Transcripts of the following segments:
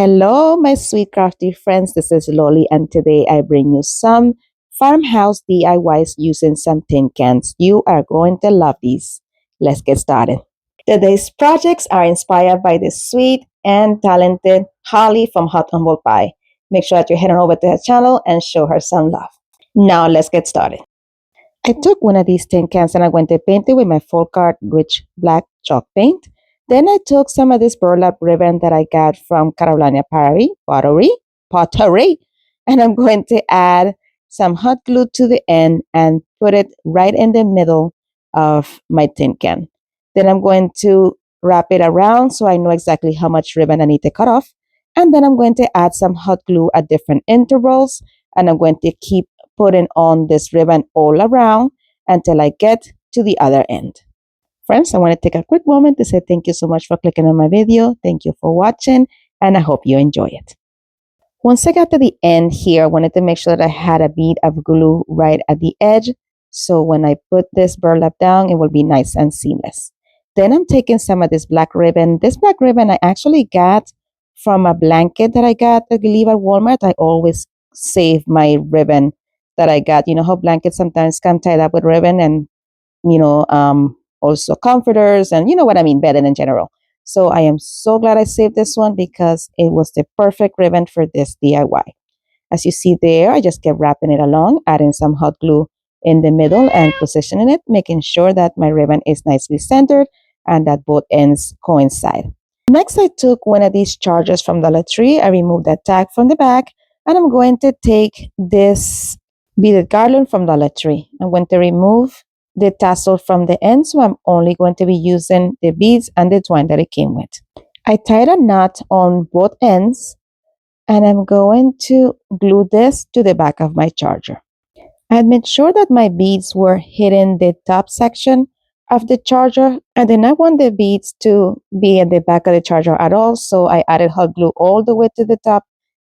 Hello, my sweet crafty friends. This is Lolly, and today I bring you some farmhouse DIYs using some tin cans. You are going to love these. Let's get started. Today's projects are inspired by the sweet and talented Holly from Hot Humble Pie. Make sure that you head on over to her channel and show her some love. Now, let's get started. I took one of these tin cans and I went to paint it with my full card rich black chalk paint. Then I took some of this burlap ribbon that I got from Carolina Pottery, and I'm going to add some hot glue to the end and put it right in the middle of my tin can. Then I'm going to wrap it around so I know exactly how much ribbon I need to cut off. And then I'm going to add some hot glue at different intervals, and I'm going to keep putting on this ribbon all around until I get to the other end. Friends, I want to take a quick moment to say thank you so much for clicking on my video. Thank you for watching, and I hope you enjoy it. Once I got to the end here, I wanted to make sure that I had a bead of glue right at the edge, so when I put this burlap down, it will be nice and seamless. Then I'm taking some of this black ribbon. This black ribbon I actually got from a blanket that I got, I believe, at Walmart. I always save my ribbon that I got. You know how blankets sometimes come tied up with ribbon, and also comforters, and you know what I mean, bedding in general. So I am so glad I saved this one because it was the perfect ribbon for this DIY. As you see there, I just kept wrapping it along, adding some hot glue in the middle and positioning it, making sure that my ribbon is nicely centered and that both ends coincide. Next, I took one of these chargers from Dollar Tree. I removed that tag from the back, and I'm going to take this beaded garland from Dollar Tree. I'm going to remove the tassel from the end, so I'm only going to be using the beads and the twine that it came with. I tied a knot on both ends, and I'm going to glue this to the back of my charger. I made sure that my beads were hitting the top section of the charger. I did not want the beads to be at the back of the charger at all, so I added hot glue all the way to the top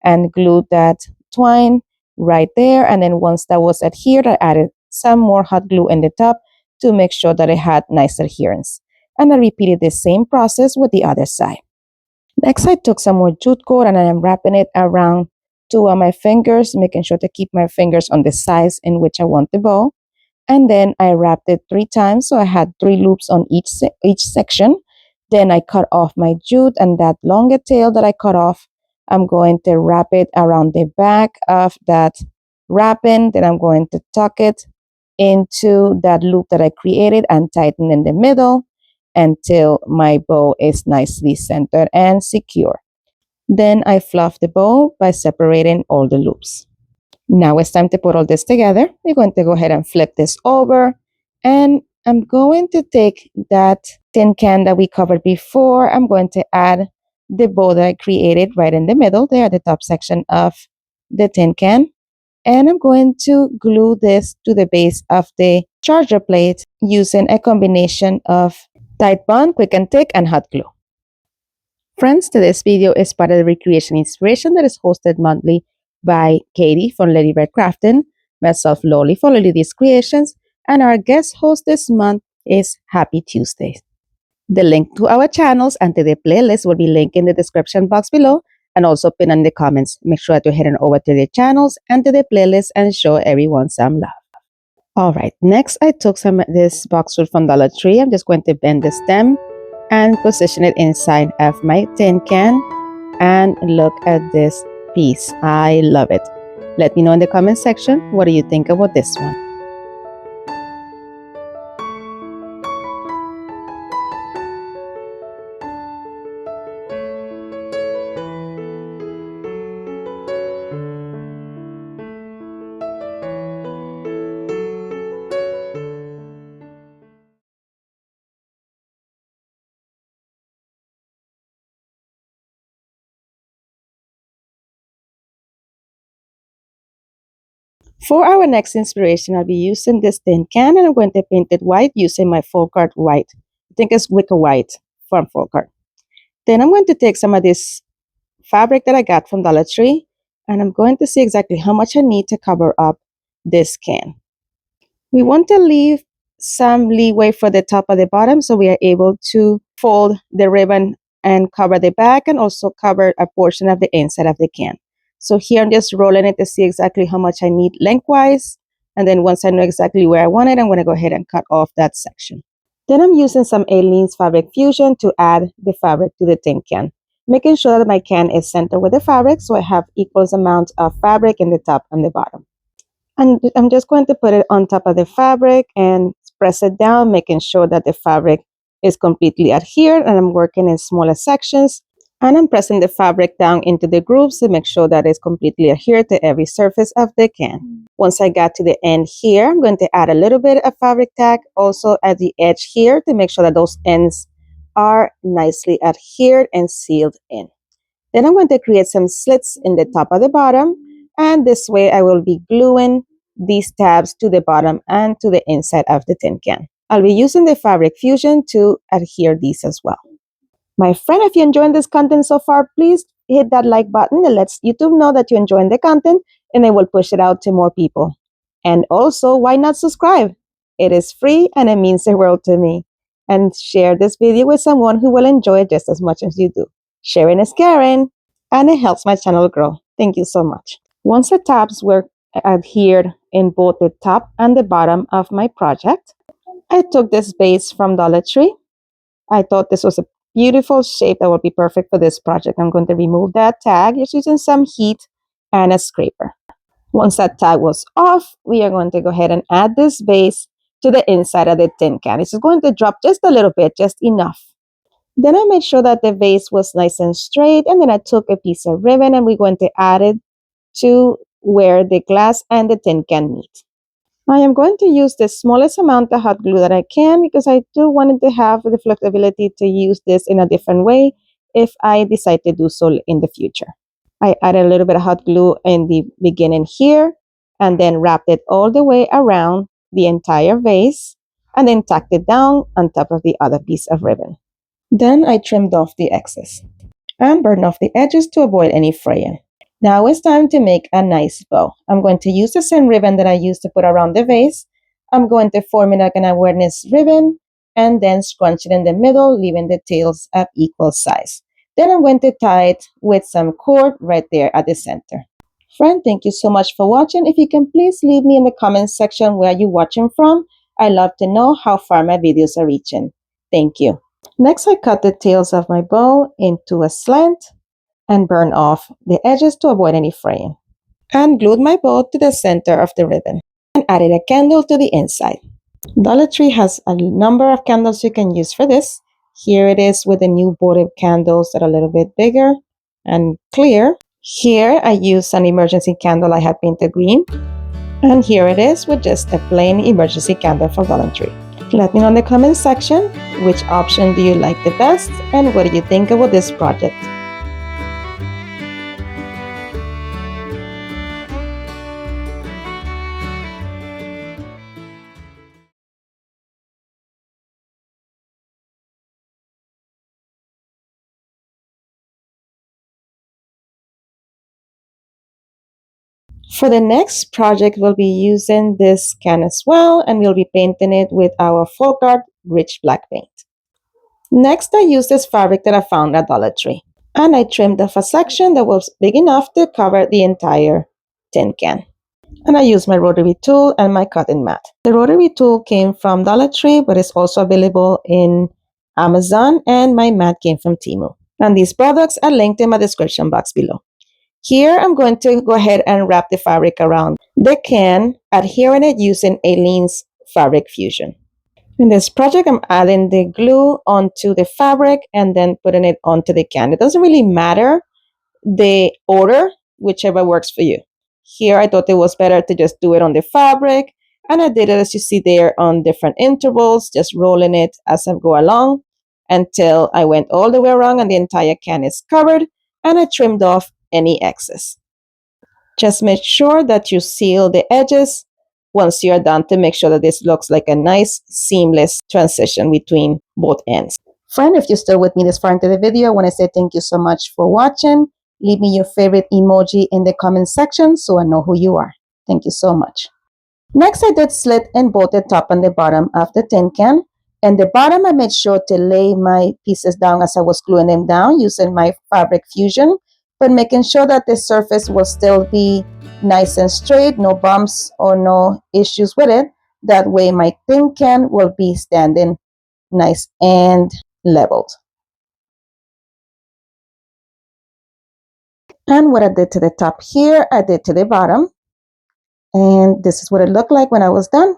and glued that twine right there. And then once that was adhered, I added some more hot glue in the top to make sure that it had nice adherence. And I repeated the same process with the other side. Next, I took some more jute cord and I am wrapping it around two of my fingers, making sure to keep my fingers on the size in which I want the bow. And then I wrapped it 3 times, so I had 3 loops on each section. Then I cut off my jute, and that longer tail that I cut off, I'm going to wrap it around the back of that wrapping. Then I'm going to tuck it into that loop that I created and tighten in the middle until my bow is nicely centered and secure. Then I fluff the bow by separating all the loops. Now it's time to put all this together. We're going to go ahead and flip this over, and I'm going to take that tin can that we covered before. I'm going to add the bow that I created right in the middle there at the top section of the tin can, and I'm going to glue this to the base of the charger plate using a combination of Tide Bond, Quick and Thick, and hot glue. Friends, today's video is part of the Recreation Inspiration that is hosted monthly by Katie from Lady Red Crafting, myself Lolly for Lolly's Creations, and our guest host this month is Happy Tuesdays. The link to our channels and to the playlist will be linked in the description box below and also pinned in the comments. Make sure to head on over to the channels and to the playlist and show everyone some love. All right, next I took some of this boxwood from Dollar Tree. I'm just going to bend the stem and position it inside of my tin can. And look at this piece. I love it. Let me know in the comment section, what do you think about this one? For our next inspiration, I'll be using this tin can, and I'm going to paint it white using my full card white. I think it's wicker white from full card. Then I'm going to take some of this fabric that I got from Dollar Tree, and I'm going to see exactly how much I need to cover up this can. We want to leave some leeway for the top of the bottom so we are able to fold the ribbon and cover the back and also cover a portion of the inside of the can. So here I'm just rolling it to see exactly how much I need lengthwise. And then once I know exactly where I want it, I'm going to go ahead and cut off that section. Then I'm using some Aleene's Fabric Fusion to add the fabric to the tin can, making sure that my can is centered with the fabric so I have equal amounts of fabric in the top and the bottom. And I'm just going to put it on top of the fabric and press it down, making sure that the fabric is completely adhered, and I'm working in smaller sections. And I'm pressing the fabric down into the grooves to make sure that it's completely adhered to every surface of the can. Once I got to the end here, I'm going to add a little bit of fabric tack also at the edge here to make sure that those ends are nicely adhered and sealed in. Then I'm going to create some slits in the top of the bottom, and this way I will be gluing these tabs to the bottom and to the inside of the tin can. I'll be using the Fabric Fusion to adhere these as well. My friend, if you're enjoying this content so far, please hit that like button. It lets YouTube know that you're enjoying the content, and it will push it out to more people. And also, why not subscribe? It is free and it means the world to me. And share this video with someone who will enjoy it just as much as you do. Sharing is caring, and it helps my channel grow. Thank you so much. Once the tabs were adhered in both the top and the bottom of my project, I took this base from Dollar Tree. I thought this was a beautiful shape that would be perfect for this project. I'm going to remove that tag just using some heat and a scraper. Once that tag was off, we are going to go ahead and add this base to the inside of the tin can. It's going to drop just a little bit, just enough. Then I made sure that the vase was nice and straight, and then I took a piece of ribbon and we're going to add it to where the glass and the tin can meet. I am going to use the smallest amount of hot glue that I can because I do want to have the flexibility to use this in a different way if I decide to do so in the future. I added a little bit of hot glue in the beginning here and then wrapped it all the way around the entire vase and then tacked it down on top of the other piece of ribbon. Then I trimmed off the excess and burned off the edges to avoid any fraying. Now it's time to make a nice bow. I'm going to use the same ribbon that I used to put around the vase. I'm going to form it like an awareness ribbon and then scrunch it in the middle, leaving the tails of equal size. Then I'm going to tie it with some cord right there at the center. Friend, thank you so much for watching. If you can please leave me in the comments section where you're watching from. I love to know how far my videos are reaching. Thank you. Next, I cut the tails of my bow into a slant and burn off the edges to avoid any fraying. And glued my bow to the center of the ribbon and added a candle to the inside. Dollar Tree has a number of candles you can use for this. Here it is with the new votive candles that are a little bit bigger and clear. Here I used an emergency candle I had painted green. And here it is with just a plain emergency candle from Dollar Tree. Let me know in the comments section which option do you like the best and what do you think about this project. For the next project, we'll be using this can as well, and we'll be painting it with our Folk Art Rich Black paint. Next, I used this fabric that I found at Dollar Tree, and I trimmed off a section that was big enough to cover the entire tin can. And I used my rotary tool and my cutting mat. The rotary tool came from Dollar Tree, but it's also available in Amazon, and my mat came from Temu. And these products are linked in my description box below. Here, I'm going to go ahead and wrap the fabric around the can, adhering it using Aleene's Fabric Fusion. In this project, I'm adding the glue onto the fabric and then putting it onto the can. It doesn't really matter the order, whichever works for you. Here, I thought it was better to just do it on the fabric, and I did it as you see there on different intervals, just rolling it as I go along until I went all the way around and the entire can is covered, and I trimmed off any excess. Just make sure that you seal the edges once you're done to make sure that this looks like a nice seamless transition between both ends. Friend, if you're still with me this far into the video, I want to say thank you so much for watching. Leave me your favorite emoji in the comment section so I know who you are. Thank you so much. Next, I did slit in both the top and the bottom of the tin can And the bottom, I made sure to lay my pieces down as I was gluing them down using my fabric fusion, but making sure that the surface will still be nice and straight, no bumps or no issues with it. That way my tin can will be standing nice and leveled. And what I did to the top here, I did to the bottom. And this is what it looked like when I was done.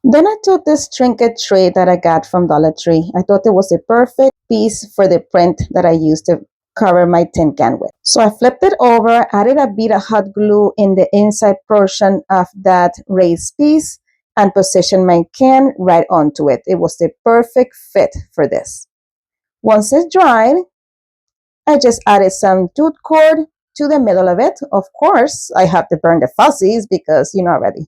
Then I took this trinket tray that I got from Dollar Tree. I thought it was a perfect piece for the print that I used to cover my tin can with. So I flipped it over, added a bit of hot glue in the inside portion of that raised piece, and positioned my can right onto it. It was the perfect fit for this. Once it's dried, I just added some jute cord to the middle of it. Of course, I have to burn the fuzzies because you know already.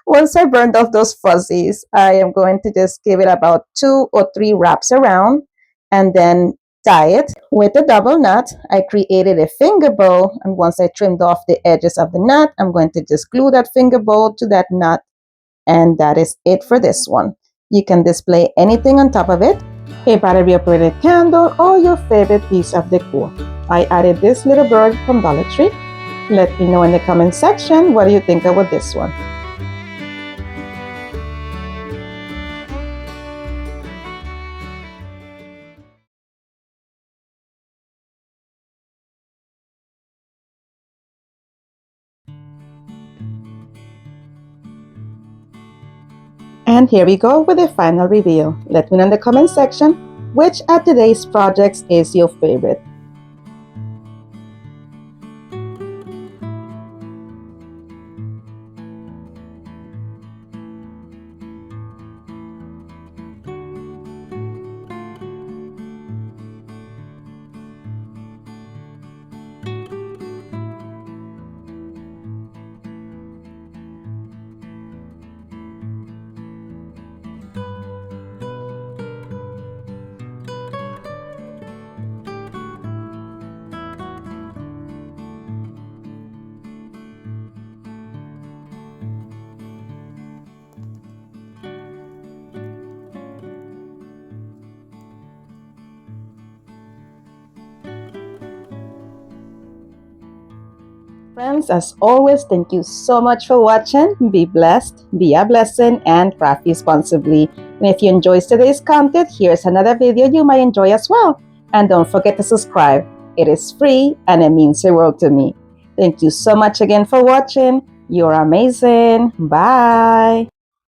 Once I burned off those fuzzies, I am going to just give it about 2 or 3 wraps around and then tie it with a double knot. I created a finger bow, and once I trimmed off the edges of the knot, I'm going to just glue that finger bow to that knot, and that is it for this one. You can display anything on top of it, a battery operated candle, or your favorite piece of decor. I added this little bird from Dollar Tree. Let me know in the comment section what do you think about this one. And here we go with the final reveal. Let me know in the comment section which of today's projects is your favorite. Friends, as always, thank you so much for watching. Be blessed, be a blessing, and craft responsibly. And if you enjoyed today's content, here's another video you might enjoy as well. And don't forget to subscribe. It is free and it means the world to me. Thank you so much again for watching. You're amazing. Bye.